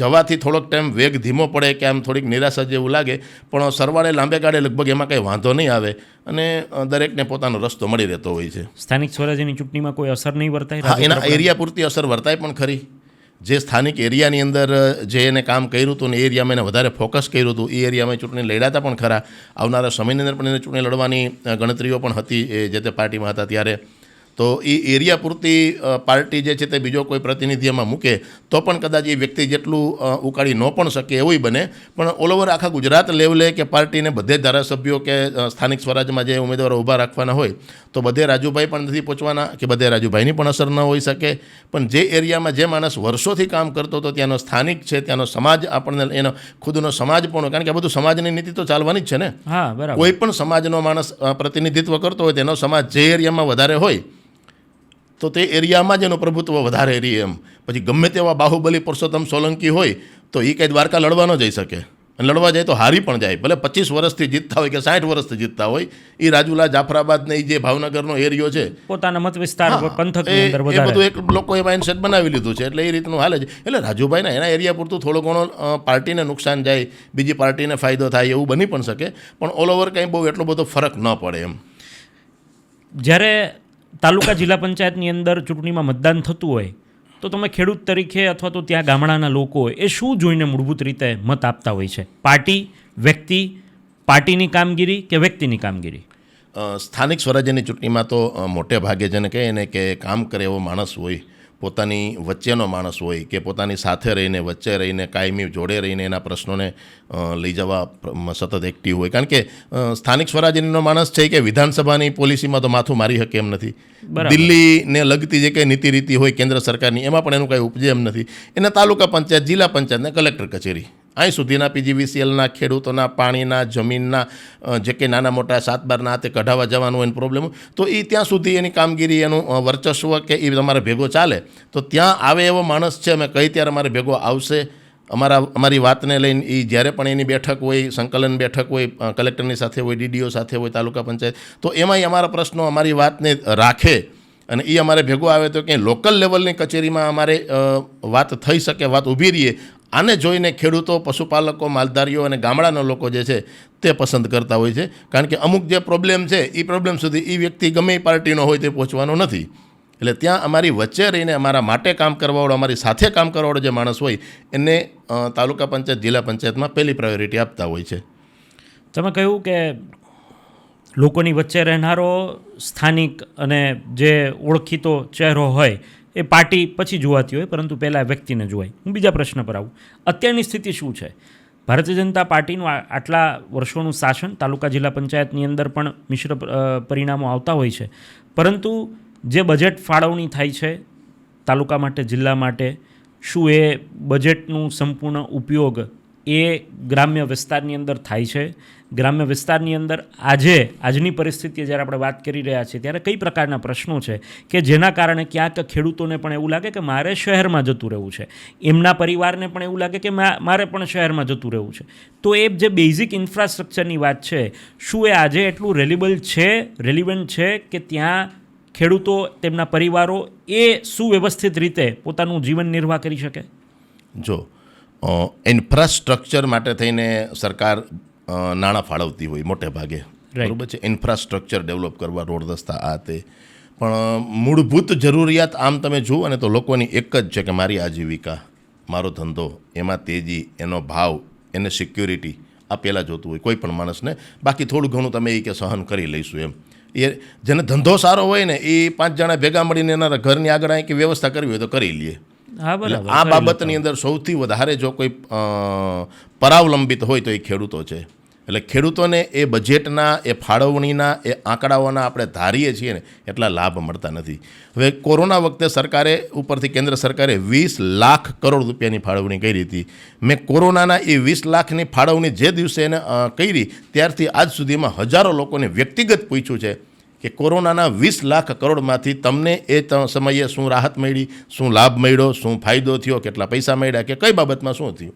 જવાથી થોડોક ટાઈમ વેગ ધીમો પડે કે આમ થોડીક નિરાશા જેવું લાગે, પણ સરવાળે લાંબે ગાળે લગભગ એમાં કંઈ વાંધો નહીં આવે અને દરેકને પોતાનો રસ્તો મળી રહેતો હોય છે. સ્થાનિક સ્વરાજ્યની ચૂંટણીમાં કોઈ અસર નહીં વર્તાય? હા, એના એરિયા પૂરતી અસર વર્તાય પણ ખરી. જે સ્થાનિક એરિયાની અંદર જે એને કામ કર્યું હતું ને એ એરિયામાં એને વધારે ફોકસ કર્યું હતું, એ એરિયામાં ચૂંટણી લડ્યા પણ ખરા. આવનારા સમયની અંદર પણ એને ચૂંટણી લડવાની ગણતરીઓ પણ હતી એ જે તે પાર્ટીમાં હતા ત્યારે. તો એ એરિયા પૂરતી પાર્ટી જે છે તે બીજો કોઈ પ્રતિનિધિ એમાં મૂકે તો પણ કદાચ એ વ્યક્તિ જેટલું ઉકાળી ન પણ શકે એવું બને. પણ ઓલ ઓવર આખા ગુજરાત લેવલે કે પાર્ટીને બધે ધારાસભ્યો કે સ્થાનિક સ્વરાજમાં જે ઉમેદવારો ઊભા રાખવાના હોય તો બધે રાજુભાઈ પણ નથી પહોંચવાના કે બધે રાજુભાઈની પણ અસર ન હોઈ શકે. પણ જે એરિયામાં જે માણસ વર્ષોથી કામ કરતો હતો ત્યાંનો સ્થાનિક છે, ત્યાંનો સમાજ આપણને એનો ખુદનો સમાજ પણ, કારણ કે આ બધું સમાજની નીતિ તો ચાલવાની જ છે ને. હા, બરાબર. કોઈ પણ સમાજનો માણસ પ્રતિનિધિત્વ કરતો હોય તેનો સમાજ જે એરિયામાં વધારે હોય તો તે એરિયામાં જ એનું પ્રભુત્વ વધારે રહે એમ. પછી ગમે તેવા બાહુબલી પુરુષોત્તમ સોલંકી હોય તો એ કંઈ દ્વારકા લડવા ન જઈ શકે, અને લડવા જાય તો હારી પણ જાય, ભલે 25 વર્ષથી જીતતા હોય કે 60 વર્ષથી જીતતા હોય. એ રાજુલા, જાફરાબાદ ને એ જે ભાવનગરનો એરિયો છે પોતાના મત વિસ્તાર પંથકની અંદર એ વધારે બધું એક લોકોએ માઇન્ડસેટ બનાવી લીધું છે, એટલે એ રીતનું હાલે છે. એટલે રાજુભાઈના એના એરિયા પૂરતું થોડો ઘણો પાર્ટીને નુકસાન જાય, બીજી પાર્ટીને ફાયદો થાય એવું બની પણ શકે, પણ ઓલ ઓવર કંઈ બહુ એટલો બધો ફરક ન પડે એમ. જ્યારે તાલુકા જિલ્લા પંચાયતની અંદર ચૂંટણીમાં મતદાન થતું હોય તો તમે ખેડૂત તરીકે અથવા તો ત્યાં ગામડાના લોકો હોય એ શું જોઈને મૂળભૂત રીતે મત આપતા હોય છે? પાર્ટી, વ્યક્તિ, પાર્ટીની કામગીરી કે વ્યક્તિની કામગીરી? સ્થાનિક સ્વરાજ્યની ચૂંટણીમાં તો મોટે ભાગે જેને કહે ને કે કામ કરે એવો માણસ હોય, પોતાની વચ્ચેનો માણસ હોય કે પોતાની સાથે રહીને, વચ્ચે રહીને, કાયમી જોડે રહીને એના પ્રશ્નોને લઈ જવા સતત એક્ટિવ હોય. કારણ કે સ્થાનિક સ્વરાજ્યનો માણસ છે કે વિધાનસભાની પોલિસીમાં તો માથું મારી શકે એમ નથી. દિલ્હીને લગતી જે કંઈ નીતિ રીતિ હોય કેન્દ્ર સરકારની એમાં પણ એનું કાંઈ ઉપજે એમ નથી. એને તાલુકા પંચાયત, જિલ્લા પંચાયત ને કલેક્ટર કચેરી, અહીં સુધીના PGVCLના ખેડૂતોના પાણીના, જમીનના જે કંઈ નાના મોટા 7/12 તે કઢાવવા જવાનું હોય પ્રોબ્લેમ, તો એ ત્યાં સુધી એની કામગીરી, એનું વર્ચસ્વ કે એ તમારે ભેગો ચાલે તો ત્યાં આવે એવો માણસ છે. અમે કહી ત્યારે અમારે ભેગો આવશે, અમારી વાતને લઈને એ જ્યારે પણ એની બેઠક હોય, સંકલન બેઠક હોય, કલેક્ટરની સાથે હોય, DDO સાથે હોય, તાલુકા પંચાયત, તો એમાંય અમારા પ્રશ્નો, અમારી વાતને રાખે અને એ અમારે ભેગો આવે તો ક્યાંય લોકલ લેવલની કચેરીમાં અમારે વાત થઈ શકે, વાત ઊભી રહીએ. આને જોઈને ખેડૂતો, પશુપાલકો, માલધારીઓ અને ગામડાના લોકો જે છે તે પસંદ કરતા હોય છે. કારણ કે અમુક જે પ્રોબ્લેમ છે એ પ્રોબ્લેમ સુધી એ વ્યક્તિ ગમે એ પાર્ટીનો હોય તે પહોંચવાનો નથી. એટલે ત્યાં અમારી વચ્ચે રહીને અમારા માટે કામ કરવાવાળો, અમારી સાથે કામ કરવાવાળો જે માણસ હોય એને તાલુકા પંચાયત, જિલ્લા પંચાયતમાં પહેલી પ્રાયોરિટી આપતા હોય છે. તમે કહ્યું કે લોકોની વચ્ચે રહેનારો સ્થાનિક અને જે ઓળખીતો ચહેરો હોય એ પાર્ટી પછી જોવાતી હોય, પરંતુ પહેલાં વ્યક્તિને જોવાય. હું બીજા પ્રશ્ન પર આવું. અત્યારની સ્થિતિ શું છે? ભારતીય જનતા પાર્ટીનું આટલા વર્ષોનું શાસન, તાલુકા જિલ્લા પંચાયતની અંદર પણ મિશ્ર પરિણામો આવતા હોય છે, પરંતુ જે બજેટ ફાળવણી થાય છે તાલુકા માટે, જિલ્લા માટે, શું એ બજેટનું સંપૂર્ણ ઉપયોગ એ ગ્રામ્ય વિસ્તારની અંદર થાય છે? ગ્રામ્ય વિસ્તારની અંદર આજની પરિસ્થિતિ જ્યારે આપણે વાત કરી રહ્યા છીએ ત્યારે કઈ પ્રકારના પ્રશ્નો છે કે જેના કારણે ક્યાંક ખેડૂતોને પણ એવું લાગે કે મારે શહેરમાં જતું રહેવું છે, એમના પરિવારને પણ એવું લાગે કે મારે પણ શહેરમાં જતું રહેવું છે. તો એ જે બેઝિક ઇન્ફ્રાસ્ટ્રક્ચરની વાત છે, શું એ આજે એટલું રેલિવન્ટ છે કે ત્યાં ખેડૂતો, તેમના પરિવારો એ સુવ્યવસ્થિત રીતે પોતાનું જીવન નિર્વાહ કરી શકે? જો ઇન્ફ્રાસ્ટ્રક્ચર માટે થઈને સરકાર નાણાં ફાળવતી હોય મોટે ભાગે, બરાબર છે, ઇન્ફ્રાસ્ટ્રક્ચર ડેવલપ કરવા, રોડ રસ્તા આ તે, પણ મૂળભૂત જરૂરિયાત આમ તમે જુઓ ને તો લોકોની એક જ છે કે મારી આજીવિકા, મારો ધંધો, એમાં તેજી, એનો ભાવ, એને સિક્યોરિટી, આ પહેલાં જોતું હોય કોઈ પણ માણસને. બાકી થોડું ઘણું તમે એ કે સહન કરી લઈશું એમ. એ જેને ધંધો સારો હોય ને એ 5 જણા ભેગા મળીને એના ઘરની આગળ અહીં કે વ્યવસ્થા કરવી હોય તો કરી લઈએ. આ બાબતની અંદર સૌથી વધારે જો કોઈ પરાવલંબિત હોય તો એ ખેડૂતો છે. એટલે ખેડૂતોને એ બજેટના, એ ફાળવણીના, એ આંકડાઓના આપણે ધારીએ છીએ ને એટલા લાભ મળતા નથી. હવે કોરોના વખતે સરકારે ઉપરથી કેન્દ્ર સરકારે 20 લાખ કરોડ રૂપિયાની ફાળવણી કરી હતી. મેં કોરોનાના એ 20 લાખની ફાળવણી જે દિવસે એને કરી ત્યારથી આજ સુધીમાં હજારો લોકોને વ્યક્તિગત પૂછ્યું છે કે કોરોનાના 20 લાખ કરોડમાંથી તમને એ સમયે શું રાહત મળી, શું લાભ મળ્યો, શું ફાયદો થયો, કેટલા પૈસા મળ્યા કે કઈ બાબતમાં શું થયું?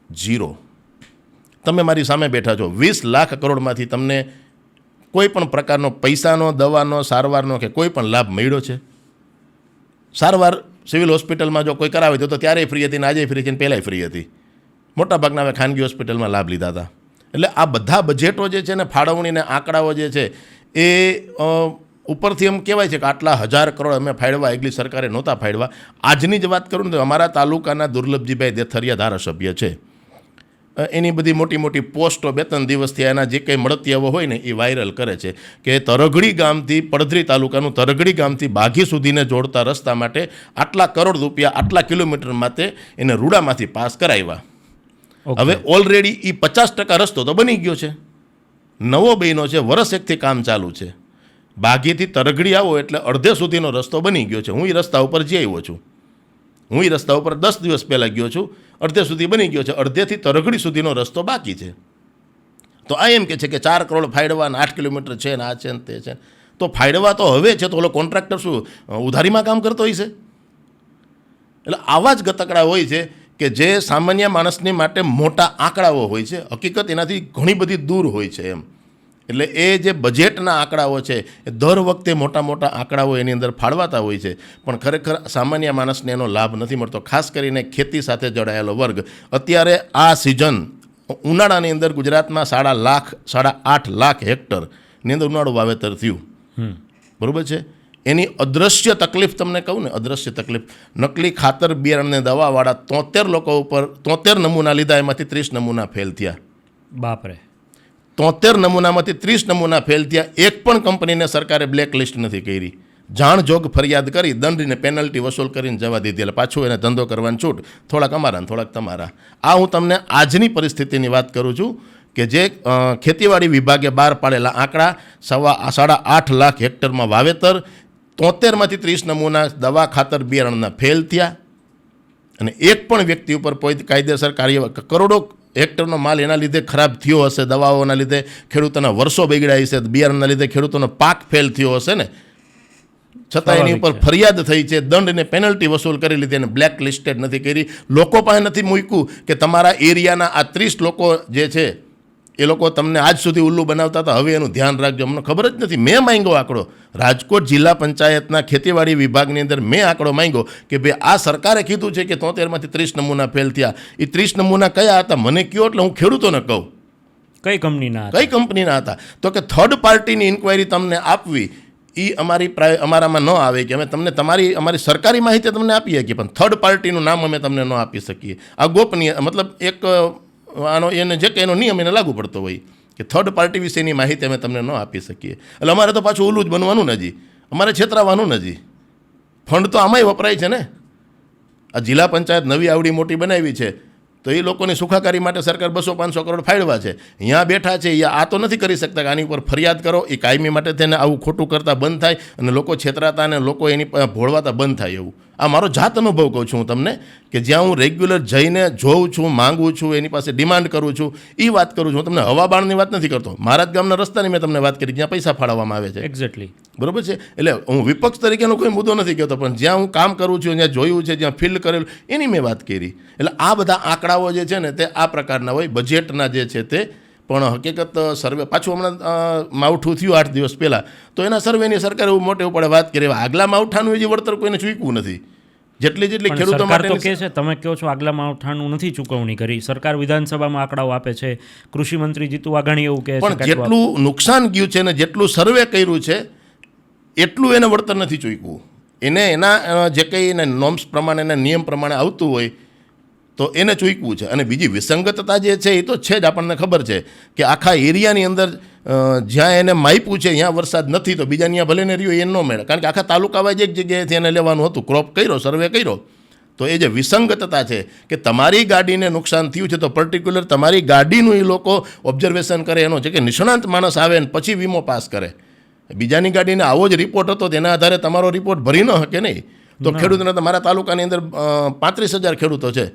0. તમે મારી સામે બેઠા છો, 20 લાખ કરોડમાંથી તમને કોઈ પણ પ્રકારનો પૈસાનો, દવાનો, સારવારનો કે કોઈ પણ લાભ મળ્યો છે? સારવાર સિવિલ હોસ્પિટલમાં જો કોઈ કરાવે તો ત્યારેય ફ્રી હતી ને આજે ફ્રી છે ને પહેલાંય ફ્રી હતી. મોટાભાગના હવે ખાનગી હોસ્પિટલમાં લાભ લીધા હતા. એટલે આ બધા બજેટો જે છે ને, ફાળવણીને આંકડાઓ જે છે એ ઉપરથી એમ કહેવાય છે કે આટલા 1000 કરોડ અમે ફાળવા, આગલી સરકારે નહોતા ફાળવા. આજની જ વાત કરું ને તો અમારા તાલુકાના દુર્લભજીભાઈ દેથરિયા ધારાસભ્ય છે, એની બધી મોટી મોટી પોસ્ટો 2-3 દિવસથી એના જે કંઈ મળતિયાઓ હોય ને એ વાયરલ કરે છે કે તરઘડી ગામથી પડધરી તાલુકાનું તરઘડી ગામથી બાઘી સુધીને જોડતા રસ્તા માટે આટલા કરોડ રૂપિયા આટલા કિલોમીટર માટે એને રૂડામાંથી પાસ કરાવ્યા. હવે ઓલરેડી એ 50% રસ્તો તો બની ગયો છે, નવો બન્યો છે, વર્ષ એકથી કામ ચાલુ છે. બાઘીથી તરઘડી આવો એટલે અડધે સુધીનો રસ્તો બની ગયો છે. હું એ રસ્તા ઉપર જઈ આવ્યો છું. હું એ રસ્તા ઉપર 10 દિવસ પહેલાં ગયો છું. અડધે સુધી બની ગયો છે, અડધેથી તરઘડી સુધીનો રસ્તો બાકી છે. તો આ એમ કે છે કે 4 કરોડ ફાળવા 8 કિલોમીટર છે ને આ છે ને તે છે. તો ફાળવા તો હવે છે, તો ઓલો કોન્ટ્રાક્ટર શું ઉધારીમાં કામ કરતો હોય છે? એટલે આવા જ ગતકડા હોય છે કે જે સામાન્ય માણસની માટે મોટા આંકડાઓ હોય છે, હકીકત એનાથી ઘણી બધી દૂર હોય છે એમ. એટલે એ જે બજેટના આંકડાઓ છે એ દર વખતે મોટા મોટા આંકડાઓ એની અંદર ફાળવાતા હોય છે, પણ ખરેખર સામાન્ય માણસને એનો લાભ નથી મળતો. ખાસ કરીને ખેતી સાથે જોડાયેલો વર્ગ. અત્યારે આ સિઝન ઉનાળાની અંદર ગુજરાતમાં 8.5 લાખ હેક્ટરની અંદર ઉનાળું વાવેતર થયું, બરાબર છે. એની અદૃશ્ય તકલીફ તમને કહું ને, અદૃશ્ય તકલીફ, નકલી ખાતર બિયારણને દવાવાળા 73 લોકો ઉપર 73 નમૂના લીધા, એમાંથી 30 નમૂના ફેલ થયા. બાપરે, 73 નમૂનામાંથી 30 નમૂના ફેલ થયા. એક પણ કંપનીને સરકારે બ્લેક લિસ્ટ નથી કરી. જાણજોગ ફરિયાદ કરી, દંડને પેનલ્ટી વસૂલ કરીને જવા દીધી. એટલે પાછું એને ધંધો કરવાની છૂટ, થોડાક અમારા ને થોડાક તમારા. આ હું તમને આજની પરિસ્થિતિની વાત કરું છું કે જે ખેતીવાડી વિભાગે બહાર પાડેલા આંકડા 8.5 લાખ હેક્ટરમાં વાવેતર, 73માંથી 30 નમૂના દવા ખાતર બિયારણના ફેલ થયા, અને એક પણ વ્યક્તિ ઉપર કોઈ કાયદેસર કાર્યવાહી, કરોડો હેક્ટરનો માલ એના લીધે ખરાબ થયો હશે, દવાઓના લીધે ખેડૂતોના વર્ષો બગડ્યા હશે, બિયારણના લીધે ખેડૂતોનો પાક ફેલ થયો હશે ને, છતાં એની ઉપર ફરિયાદ થઈ છે, દંડને પેનલ્ટી વસૂલ કરી લીધી, અને બ્લેક લિસ્ટેડ નથી કરી. લોકો પાસે નથી મૂક્યું કે તમારા એરિયાના આ 30 લોકો જે છે એ લોકો તમને આજ સુધી ઉલ્લુ બનાવતા હતા, હવે એનું ધ્યાન રાખજો. અમને ખબર જ નથી. મેં માંગ્યો આંકડો, રાજકોટ જિલ્લા પંચાયતના ખેતીવાડી વિભાગની અંદર મેં આંકડો માંગ્યો કે ભાઈ આ સરકારે કીધું છે કે 73માંથી 30 નમૂના ફેલ થયા. એ 30 નમૂના કયા હતા મને કહો, એટલે હું ખેડૂતોને કહું કઈ કંપનીના હતા. તો કે થર્ડ પાર્ટીની ઇન્ક્વાયરી તમને આપવી એ અમારામાં ન આવે કે અમે તમને અમારી સરકારી માહિતી તમને આપી શકીએ, પણ થર્ડ પાર્ટીનું નામ અમે તમને ન આપી શકીએ. આ ગોપનીય, મતલબ એક આનો એને જે કે એનો નિયમ એને લાગુ પડતો હોય કે થર્ડ પાર્ટી વિશેની માહિતી અમે તમને ન આપી શકીએ. એટલે અમારે તો પાછું ઓલું જ બનવાનું નથી, અમારે છેતરાવાનું નથી. ફંડ તો આમાંય વપરાય છે ને. આ જિલ્લા પંચાયત નવી આવડી મોટી બનાવી છે, તો એ લોકોની સુખાકારી માટે સરકાર 200-500 કરોડ ફાળવા છે. અહીંયા બેઠા છે, આ તો નથી કરી શકતા કે આની ઉપર ફરિયાદ કરો, એ કાયમી માટે તેને આવું ખોટું કરતાં બંધ થાય, અને લોકો છેતરાતા અને લોકો એની ભોળવાતા બંધ થાય. એવું આ મારો જાત અનુભવ કહું છું હું તમને, કે જ્યાં હું રેગ્યુલર જઈને જોઉં છું, માંગું છું, એની પાસે ડિમાન્ડ કરું છું, એ વાત કરું છું. હું તમને હવાબાણની વાત નથી કરતો. મહારાજ ગામના રસ્તાની મેં તમને વાત કરી, જ્યાં પૈસા ફાળવવામાં આવે છે. એક્ઝેક્ટલી, બરોબર છે. એટલે હું વિપક્ષ તરીકેનો કોઈ મુદ્દો નથી કહેતો, પણ જ્યાં હું કામ કરું છું, જ્યાં જોયું છે, જ્યાં ફીલ કરેલું, એની મેં વાત કરી. એટલે આ બધા આંકડાઓ જે છે ને તે આ પ્રકારના હોય, બજેટના જે છે તે. પણ હકીકત સર્વે પાછું હમણાં માવઠું થયું 8 દિવસ પહેલાં, તો એના સર્વેની સરકારે એવું મોટે ઉપાડે વાત કરી. આગલા માવઠાનું જે વળતર કોઈને ચૂક્યું નથી. જેટલી ખેડૂતો માટે તો કે છે, તમે કહો છો આગલા માવઠાનું નથી ચૂકવણી કરી. સરકાર વિધાનસભામાં આંકડાઓ આપે છે, કૃષિ મંત્રી જીતુ વાઘાણી એવું કહે છે, પણ જેટલું નુકસાન ગયું છે ને જેટલું સર્વે કર્યું છે એટલું એને વળતર નથી ચૂક્યું. એને એના જે કંઈ એને નોર્મ્સ પ્રમાણે, એના નિયમ પ્રમાણે આવતું હોય તો એને ચૂક્યું છે. અને બીજી વિસંગતતા જે છે એ તો છે જ, આપણને ખબર છે કે આખા એરિયાની અંદર જ્યાં એને માપ્યું છે ત્યાં વરસાદ નથી, તો બીજા ત્યાં ભલે ને રહ્યો એ ન મળે, કારણ કે આખા તાલુકા વાઇઝ એક જગ્યાએથી એને લેવાનું હતું. ક્રોપ કર્યો, સર્વે કર્યો, તો એ જે વિસંગતતા છે કે તમારી ગાડીને નુકસાન થયું છે, તો પર્ટિક્યુલર તમારી ગાડીનું એ લોકો ઓબ્ઝર્વેશન કરે, એનો છે કે નિષ્ણાંત માણસ આવે ને પછી વીમો પાસ કરે. બીજાની ગાડીને આવો જ રિપોર્ટ હતો, તેના આધારે તમારો રિપોર્ટ ભરી ન શકે નહીં. તો ખેડૂતોને, તમારા તાલુકાની અંદર 35,000 ખેડૂતો છે,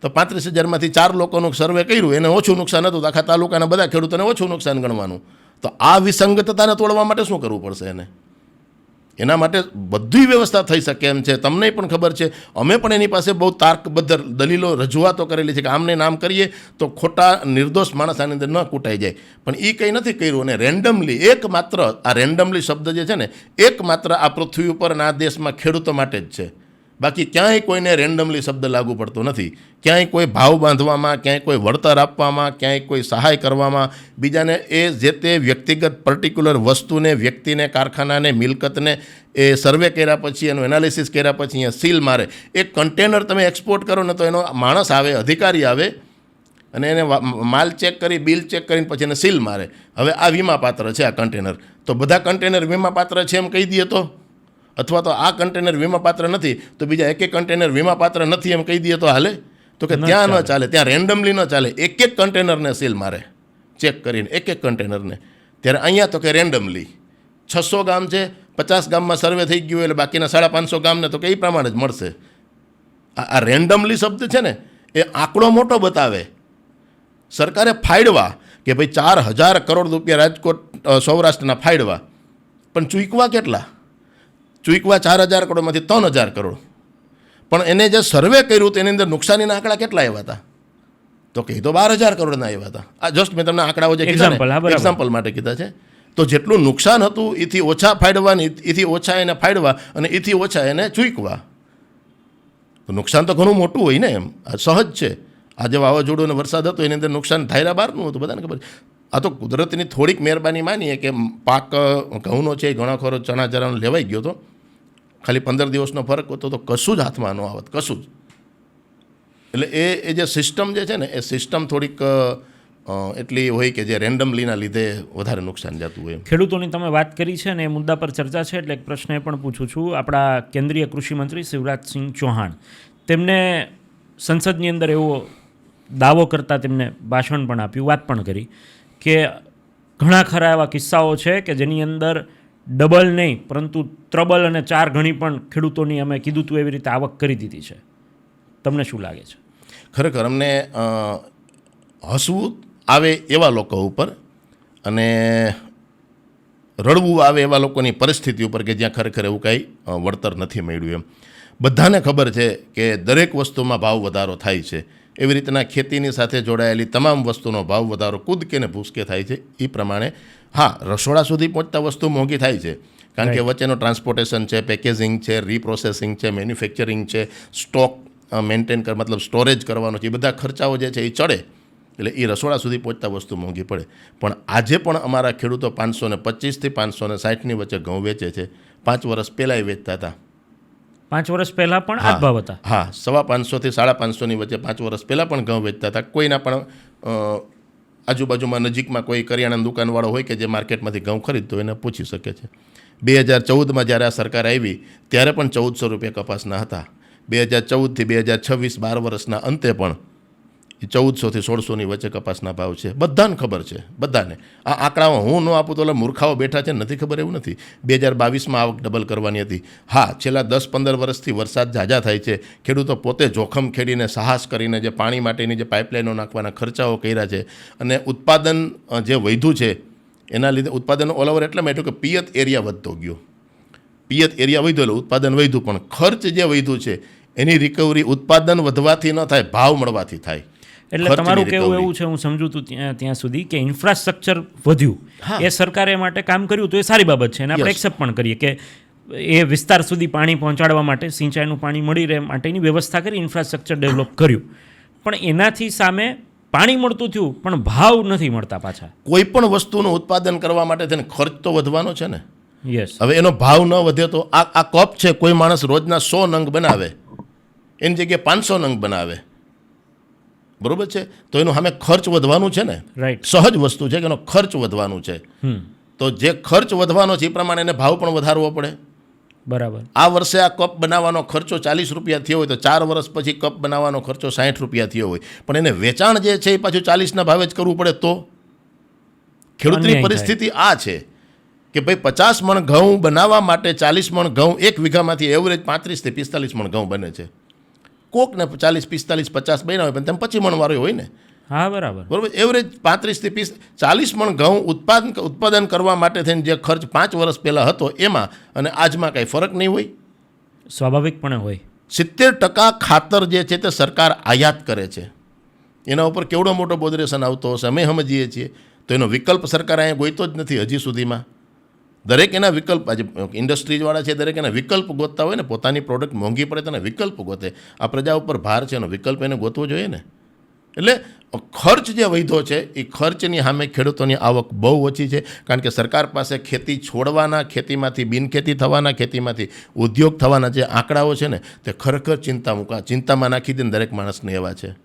તો 35,000માંથી 4 લોકોનું સર્વે કર્યું, એને ઓછું નુકસાન હતું, તો આખા તાલુકાના બધા ખેડૂતોને ઓછું નુકસાન ગણવાનું. તો આ વિસંગતતાને તોડવા માટે શું કરવું પડશે એને? એના માટે બધી વ્યવસ્થા થઈ શકે એમ છે. તમને પણ ખબર છે, અમે પણ એની પાસે બહુ તાર્કબદ્ધ દલીલો, રજૂઆતો કરેલી છે કે આમને નામ કરીએ તો ખોટા નિર્દોષ માણસ આની અંદર ન કૂટાઈ જાય. પણ એ કંઈ નથી કર્યું. અને રેન્ડમલી, એકમાત્ર આ રેન્ડમલી શબ્દ જે છે ને, એકમાત્ર આ પૃથ્વી ઉપર અને આ દેશમાં ખેડૂતો માટે જ છે. બાકી ક્યાંય કોઈને રેન્ડમલી શબ્દ લાગુ પડતો નથી. ક્યાંય કોઈ ભાવ બાંધવામાં, ક્યાંય કોઈ વળતર આપવામાં, ક્યાંય કોઈ સહાય કરવામાં, બીજાને એ જે તે વ્યક્તિગત પર્ટિક્યુલર વસ્તુને, વ્યક્તિને, કારખાનાને, મિલકતને એ સર્વે કર્યા પછી, એનું એનાલિસિસ કર્યા પછી અહીંયા સીલ મારે. એક કન્ટેનર તમે એક્સપોર્ટ કરો ને, તો એનો માણસ આવે, અધિકારી આવે, અને એને માલ ચેક કરી, બિલ ચેક કરીને પછી એને સીલ મારે. હવે આ વીમાપાત્ર છે આ કન્ટેનર, તો બધા કન્ટેનર વીમાપાત્ર છે એમ કહી દઈએ તો, અથવા તો આ કન્ટેનર વીમાપાત્ર નથી તો બીજા એક કન્ટેનર વીમાપાત્ર નથી એમ કહી દઈએ તો હાલે? તો કે ત્યાં ન ચાલે, ત્યાં રેન્ડમલી ન ચાલે. એક કન્ટેનરને સીલ મારે ચેક કરીને, એક કન્ટેનરને. ત્યારે અહીંયા તો કે રેન્ડમલી 600 ગામ છે, 50 ગામમાં સર્વે થઈ ગયું એટલે બાકીના 550 ગામને તો કે એ પ્રમાણે જ મળશે. આ રેન્ડમલી શબ્દ છે ને એ આંકડો મોટો બતાવે. સરકારે ફાળવા કે ભાઈ 4,000 કરોડ રૂપિયા રાજકોટ સૌરાષ્ટ્રના ફાળવા, પણ ચૂકવા કેટલા? ચૂકવા 4,000 કરોડમાંથી 3,000 કરોડ. પણ એને જે સર્વે કર્યું તો એની અંદર નુકસાનીના આંકડા કેટલા આવ્યા હતા? તો કે તો 12,000 કરોડના આવ્યા હતા. આ જસ્ટ મેં તમને આંકડાઓ જે કીધા એક્ઝામ્પલ માટે કીધા છે. તો જેટલું નુકસાન હતું એથી ઓછા ફાળવા, એથી ઓછા એને ફાળવા અને એથી ઓછા એને ચૂકવા. તો નુકસાન તો ઘણું મોટું હોય ને, એમ આ સહજ છે. આજે વાવાઝોડું અને વરસાદ હતો એની અંદર નુકસાન ધાયરા બહારનું હતું, બધાને ખબર. આ તો કુદરતની થોડીક મહેરબાની માનીએ કે પાક ઘઉંનો છે એ ઘણા ખરો ચણા ચરાનો લેવાઈ ગયો હતો, ખાલી 15 દિવસનો ફરક હતો તો કશું જ હાથમાં ન આવત, કશું જ. એટલે એ જે સિસ્ટમ જે છે ને એ સિસ્ટમ થોડીક એટલી હોય કે જે રેન્ડમલીના લીધે વધારે નુકસાન જતું હોય. ખેડૂતોની તમે વાત કરી છે ને એ મુદ્દા પર ચર્ચા છે એટલે એક પ્રશ્ન એ પણ પૂછું છું. આપણા કેન્દ્રીય કૃષિ મંત્રી શિવરાજસિંહ ચૌહાણ, તેમને સંસદની અંદર એવો દાવો કરતા તેમને ભાષણ પણ આપ્યું, વાત પણ કરી કે ઘણા ખરા એવા કિસ્સાઓ છે કે જેની અંદર ડબલ નહીં પરંતુ ત્રબલ અને 4 ગણી પણ ખેડૂતોની અમે કીધું હતું એવી રીતે આવક કરી દીધી છે. તમને શું લાગે છે? ખરેખર અમને હસવું આવે એવા લોકો ઉપર અને રડવું આવે એવા લોકોની પરિસ્થિતિ ઉપર કે જ્યાં ખરેખર એવું કાંઈ વળતર નથી મળ્યું. એમ બધાને ખબર છે કે દરેક વસ્તુમાં ભાવ વધારો થાય છે. એવી રીતના ખેતીની સાથે જોડાયેલી તમામ વસ્તુનો ભાવ વધારો કૂદકે ને ભૂસકે થાય છે. એ પ્રમાણે હા, રસોડા સુધી પહોંચતા વસ્તુ મોંઘી થાય છે, કારણ કે વચ્ચેનો ટ્રાન્સપોર્ટેશન છે, પેકેજિંગ છે, રીપ્રોસેસિંગ છે, મેન્યુફેક્ચરિંગ છે, સ્ટોક મેન્ટેન મતલબ સ્ટોરેજ કરવાનો છે, એ બધા ખર્ચાઓ જે છે એ ચડે, એટલે એ રસોડા સુધી પહોંચતા વસ્તુ મોંઘી પડે. પણ આજે પણ અમારા ખેડૂતો 525 થી 560ની વચ્ચે ઘઉં વેચે છે. 5 વર્ષ પહેલાં વેચતા હતા. 5 વર્ષ પહેલાં પણ આ ભાવ હતા? હા, 550 થી 550ની વચ્ચે 5 વર્ષ પહેલાં પણ ઘઉં વેચતા હતા. કોઈના પણ આજુબાજુમાં નજીકમાં કોઈ કરિયાણાની દુકાનવાળો હોય કે જે માર્કેટમાંથી ઘઉં ખરીદતો એને પૂછી શકે છે. 2014માં જ્યારે આ સરકાર આવી ત્યારે પણ 1,400 રૂપિયા કપાસના હતા. 2014 થી 2026 12 વર્ષના અંતે પણ 1,400 થી 1,600ની વચ્ચે કપાસના ભાવ છે. બધાને ખબર છે, બધાને. આ આંકડાઓ હું ન આપું તો એટલે મૂર્ખાઓ બેઠા છે, નથી ખબર એવું નથી. 2022માં આવક ડબલ કરવાની હતી. હા, છેલ્લા 10-15 વર્ષથી વરસાદ ઝાઝા થાય છે. ખેડૂતો પોતે જોખમ ખેડીને સાહસ કરીને જે પાણી માટેની જે પાઇપલાઇનો નાખવાના ખર્ચાઓ કર્યા છે અને ઉત્પાદન જે વધ્યું છે એના લીધે ઉત્પાદન ઓલ ઓવર એટલા માટે કે પિયત એરિયા વધતો ગયો. પિયત એરિયા વધ્યો એટલે ઉત્પાદન વધ્યું, પણ ખર્ચ જે વધ્યું છે એની રિકવરી ઉત્પાદન વધવાથી ન થાય, ભાવ મળવાથી થાય. એટલે તમારું કહેવું એવું છે, હું સમજુ તું ત્યાં સુધી, કે ઇન્ફ્રાસ્ટ્રક્ચર વધ્યું એ સરકારે માટે કામ કર્યું તો એ સારી બાબત છે અને આપણે એક્સેપ્ટ પણ કરીએ કે એ વિસ્તાર સુધી પાણી પહોંચાડવા માટે, સિંચાઈનું પાણી મળી રહે માટેની વ્યવસ્થા કરી, ઇન્ફ્રાસ્ટ્રક્ચર ડેવલપ કર્યું. પણ એનાથી સામે પાણી મળતું થયું પણ ભાવ નથી મળતા પાછા. કોઈ પણ વસ્તુનું ઉત્પાદન કરવા માટે તેને ખર્ચ તો વધવાનો છે ને. યસ. હવે એનો ભાવ ન વધે તો આ કપ છે, કોઈ માણસ રોજના 100 નંગ બનાવે, એની જગ્યાએ 500 નંગ બનાવે, બરોબર છે, તો એનું સામે ખર્ચ વધવાનું છે ને. રાઈટ. સહજ વસ્તુ છે કે એનો ખર્ચ વધવાનું છે. તો જે ખર્ચ વધવાનો છે એ પ્રમાણે એને ભાવ પણ વધારવો પડે. બરાબર. આ વર્ષે આ કપ બનાવવાનો ખર્ચો 40 રૂપિયા થયો હોય તો 4 વર્ષ પછી કપ બનાવવાનો ખર્ચો 60 રૂપિયા થયો હોય, પણ એને વેચાણ જે છે એ પાછું 40ના ભાવે જ કરવું પડે. તો ખેડૂતની પરિસ્થિતિ આ છે કે ભાઈ 50 મણ ઘઉં બનાવવા માટે 40 મણ ઘઉં એક વીઘામાંથી એવરેજ 35 થી 45 મણ ઘઉં બને છે. કોકને 40, 45, 50 બન્યા હોય પણ તેમ 25 મણ વાળો હોય ને. હા, બરાબર. બરાબર. એવરેજ 35 થી 40 મણ ઘઉં ઉત્પાદન કરવા માટે થઈને જે ખર્ચ 5 વર્ષ પહેલાં હતો એમાં અને આજમાં કાંઈ ફરક નહીં હોય. સ્વાભાવિકપણે હોય. 70% ખાતર જે છે તે સરકાર આયાત કરે છે. એના ઉપર કેવડો મોટો બોદરેશન આવતો હશે અમે સમજીએ છીએ. તો એનો વિકલ્પ સરકાર અહીંયા ગોઈતો જ નથી હજી સુધીમાં. દરેક એના વિકલ્પ, આજે ઇન્ડસ્ટ્રીઝવાળા છે દરેક એના વિકલ્પ ગોતતા હોય ને. પોતાની પ્રોડક્ટ મોંઘી પડે તો એના વિકલ્પ ગોતે. આ પ્રજા ઉપર ભાર છે, એનો વિકલ્પ એને ગોતવો જોઈએ ને. એટલે ખર્ચ જે વધ્યો છે એ ખર્ચની સામે ખેડૂતોની આવક બહુ ઓછી છે, કારણ કે સરકાર પાસે ખેતી છોડવાના, ખેતીમાંથી બિનખેતી થવાના, ખેતીમાંથી ઉદ્યોગ થવાના જે આંકડાઓ છે ને તે ખરેખર ચિંતામાં નાખી દે દરેક માણસને એવા છે.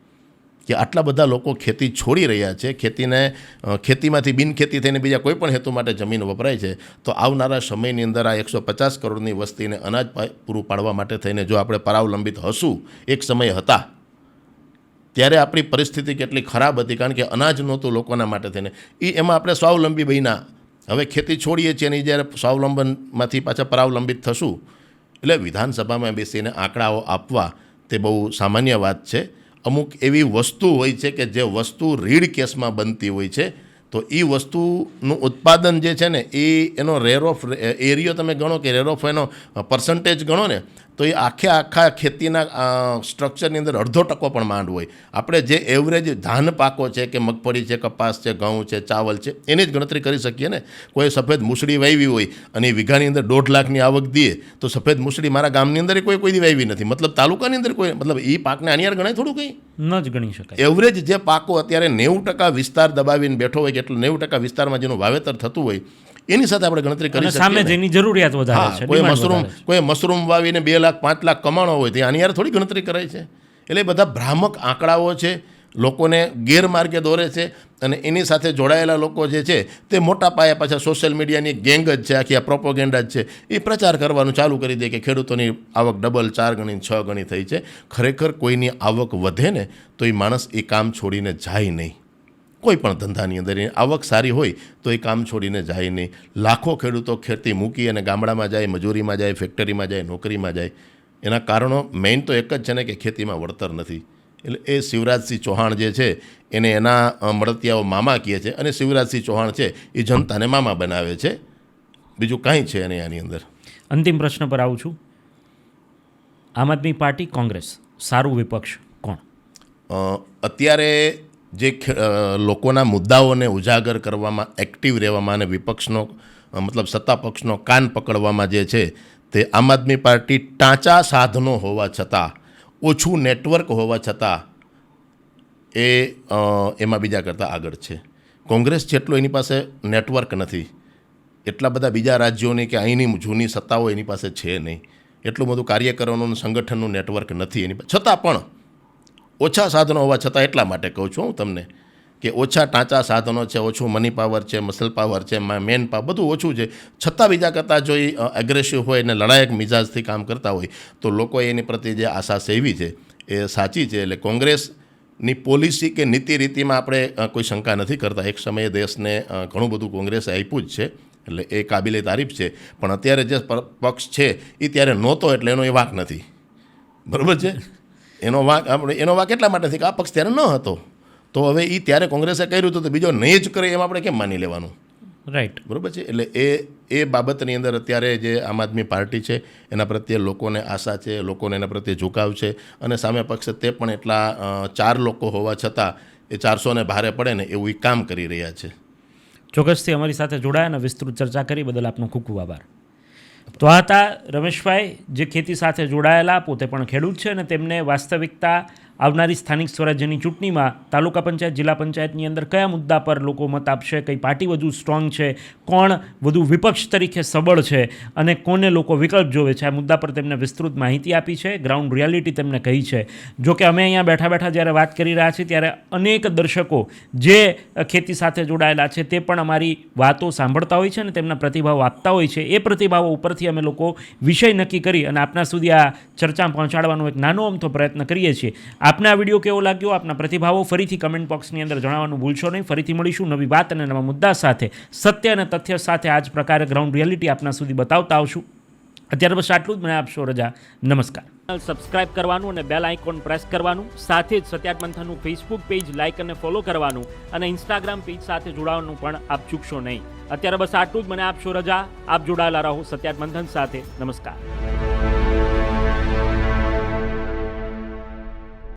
કે આટલા બધા લોકો ખેતી છોડી રહ્યા છે, ખેતીમાંથી બિનખેતી થઈને બીજા કોઈ પણ હેતુ માટે જમીન વપરાય છે, તો આવનારા સમયની અંદર આ 150 કરોડની વસ્તીને અનાજ પૂરું પાડવા માટે થઈને જો આપણે પરાવલંબિત હશું, એક સમય હતા ત્યારે આપણી પરિસ્થિતિ કેટલી ખરાબ હતી, કારણ કે અનાજ નહોતું લોકોના માટે થઈને. એમાં આપણે સ્વાવલંબી બન્યા. હવે ખેતી છોડીએ છીએ અને જ્યારે સ્વાવલંબનમાંથી પાછા પરાવલંબિત થશું, એટલે વિધાનસભામાં બેસીને આંકડાઓ આપવા તે બહુ સામાન્ય વાત છે. અમુક એવી વસ્તુ હોય છે કે જે વસ્તુ રીડ કેસમાં બનતી હોય છે, તો એ વસ્તુનું ઉત્પાદન જે છે ને એનો રેર ઓફ એરિયો તમે ગણો કે રેર ઓફ એનો પર્સન્ટેજ ગણો ને, તો એ આખા ખેતીના સ્ટ્રક્ચરની અંદર 0.5% પણ માંડ હોય. આપણે જે એવરેજ ધાન પાકો છે કે મગફળી છે, કપાસ છે, ઘઉં છે, ચાવલ છે, એની જ ગણતરી કરી શકીએ ને. કોઈ સફેદ મૂસળી વાવી હોય અને એ વીઘાની અંદર 1.5 લાખની આવક દે, તો સફેદ મૂસળી મારા ગામની અંદર કોઈ દી વાવી નથી, મતલબ તાલુકાની અંદર કોઈ, મતલબ એ પાકને આની યાર ગણાય થોડું કંઈ ન જ ગણી શકાય. એવરેજ જે પાકો અત્યારે 90% વિસ્તાર દબાવીને બેઠો હોય કે એટલે 90% વિસ્તારમાં જેનું વાવેતર થતું હોય, એની સાથે આપણે ગણતરી કરી શકીએ. સામે જેની જરૂરિયાત વધારે છે, કોઈ મશરૂમ વાવીને 2 લાખ 5 લાખ કમાણો હોય તો આની યાર થોડી ગણતરી કરાય છે. એટલે બધા ભ્રામક આંકડાઓ છે, લોકોને ગેરમાર્ગે દોરે છે, અને એની સાથે જોડાયેલા લોકો જે છે તે મોટા પાયે પાછા સોશિયલ મીડિયાની ગેંગ જ છે, આખી આ પ્રોપોગેન્ડા જ છે, એ પ્રચાર કરવાનું ચાલુ કરી દે કે ખેડૂતોની આવક ડબલ 4 ગણી 6 ગણી થઈ છે. ખરેખર કોઈની આવક વધે ને તો એ માણસ એ કામ છોડીને જાય નહીં. કોઈ પણ ધંધાની અંદર એની આવક સારી હોય તો એ કામ છોડીને જાય નહીં. લાખો ખેડૂતો ખેતી મૂકી અને ગામડામાં જાય, મજૂરીમાં જાય, ફેક્ટરીમાં જાય, નોકરીમાં જાય. એના કારણો મેઇન તો એક જ છે ને કે ખેતીમાં વળતર નથી. એટલે એ શિવરાજસિંહ ચૌહાણ જે છે એને એના મળતિયાઓ મામા કહે છે, અને શિવરાજસિંહ ચૌહાણ છે એ જનતાને મામા બનાવે છે. બીજું કાંઈ છે નહીં આની અંદર. અંતિમ પ્રશ્ન પર આવું છું. આમ આદમી પાર્ટી, કોંગ્રેસ, સારું વિપક્ષ કોણ? અત્યારે જે લોકોના મુદ્દાઓને ઉજાગર કરવામાં, એક્ટિવ રહેવામાં અને વિપક્ષનો મતલબ સત્તા પક્ષનો કાન પકડવામાં જે છે તે આમ આદમી પાર્ટી ટાંચા સાધનો હોવા છતાં, ઓછું નેટવર્ક હોવા છતાં એમાં બીજા કરતાં આગળ છે. કોંગ્રેસ જેટલું એની પાસે નેટવર્ક નથી, એટલા બધા બીજા રાજ્યોની કે અહીંની જૂની સત્તાઓ એની પાસે છે નહીં, એટલું બધું કાર્યકરોનું સંગઠનનું નેટવર્ક નથી એની પાસે. છતાં પણ ઓછા સાધનો હોવા છતાં એટલા માટે કહું છું હું તમને કે ઓછા ટાંચા સાધનો છે, ઓછું મની પાવર છે, મસલ પાવર છે, મેન પાવર બધું ઓછું છે, છતાં બીજા કરતાં જો એ એગ્રેસિવ હોય અને લડાયક મિજાજથી કામ કરતા હોય તો લોકો એની પ્રત્યે જે આશા સેવી છે એ સાચી છે. એટલે કોંગ્રેસની પોલિસી કે નીતિ રીતિમાં આપણે કોઈ શંકા નથી કરતા. એક સમયે દેશને ઘણું બધું કોંગ્રેસે આપ્યું જ છે, એટલે એ કાબિલે તારીફ છે. પણ અત્યારે જે પક્ષ છે એ ત્યારે નહોતો, એટલે એનો એ વાંક નથી. બરાબર છે? એનો વાંક એટલા માટે નથી કે આ પક્ષ ત્યારે ન હતો, તો હવે એ ત્યારે કોંગ્રેસે કર્યું હતું તો બીજો નહીં જ કરે એમ આપણે કેમ માની લેવાનું? રાઈટ. બરાબર છે? એટલે એ બાબતની અંદર અત્યારે જે આમ આદમી પાર્ટી છે એના પ્રત્યે લોકોને આશા છે, લોકોને એના પ્રત્યે ઝુકાવ છે, અને સામે પક્ષે તે પણ એટલા 4 લોકો હોવા છતાં એ 400ને ભારે પડે ને એવું એ કામ કરી રહ્યા છે. ચોક્કસથી અમારી સાથે જોડાયા અને વિસ્તૃત ચર્ચા કરી બદલ આપનો ખૂબ ખૂબ આભાર. તો આ હતા રમેશભાઈ, જે ખેતી સાથે જોડાયેલા, પોતે પણ ખેડૂત છે અને તેમને વાસ્તવિકતા આવનારી સ્થાનિક સ્વરાજ્યની ચૂંટણીમાં તાલુકા પંચાયત, જિલ્લા પંચાયતની અંદર કયા મુદ્દા પર લોકો મત આપશે, કઈ પાર્ટી વધુ સ્ટ્રોંગ છે, કોણ વધુ વિપક્ષ તરીકે સબળ છે અને કોને લોકો વિકલ્પ જોવે છે, આ મુદ્દા પર તેમને વિસ્તૃત માહિતી આપી છે, ગ્રાઉન્ડ રિયાલિટી તેમને કહી છે. જો કે અમે અહીંયા બેઠા બેઠા જ્યારે વાત કરી રહ્યા છીએ ત્યારે અનેક દર્શકો જે ખેતી સાથે જોડાયેલા છે તે પણ અમારી વાતો સાંભળતા હોય છે અને તેમના પ્રતિભાવ આપતા હોય છે. એ પ્રતિભાવો ઉપરથી અમે લોકો વિષય નક્કી કરી અને આપના સુધી આ ચર્ચા પહોંચાડવાનો એક નાનો અમથો પ્રયત્ન કરીએ છીએ. આપને આ વિડીયો કેવો લાગ્યો, આપના પ્રતિભાવો ફરીથી કમેન્ટ બોક્સની અંદર જણાવવાનું ભૂલશો નહીં. ફરીથી મળીશું નવી વાત અને નવા મુદ્દા સાથે, સત્ય અને તથ્ય સાથે આ જ પ્રકારે ગ્રાઉન્ડ રિયાલિટી આપના સુધી બતાવતા આવશું. અત્યારે બસ આટલું જ. મને આપશો રજા. નમસ્કાર. સબસ્ક્રાઇબ કરવાનું અને બેલ આઇકોન પ્રેસ કરવાનું, સાથે જ સત્યાર્થ મંથનનું ફેસબુક પેજ લાઇક અને ફોલો કરવાનું અને ઇન્સ્ટાગ્રામ પેજ સાથે જોડાવાનું પણ આપ ચૂકશો નહીં. અત્યારે બસ આટલું જ. મને આપશો રજા. આપ જોડાયેલા રહો સત્યાર્થ મંથન સાથે. નમસ્કાર.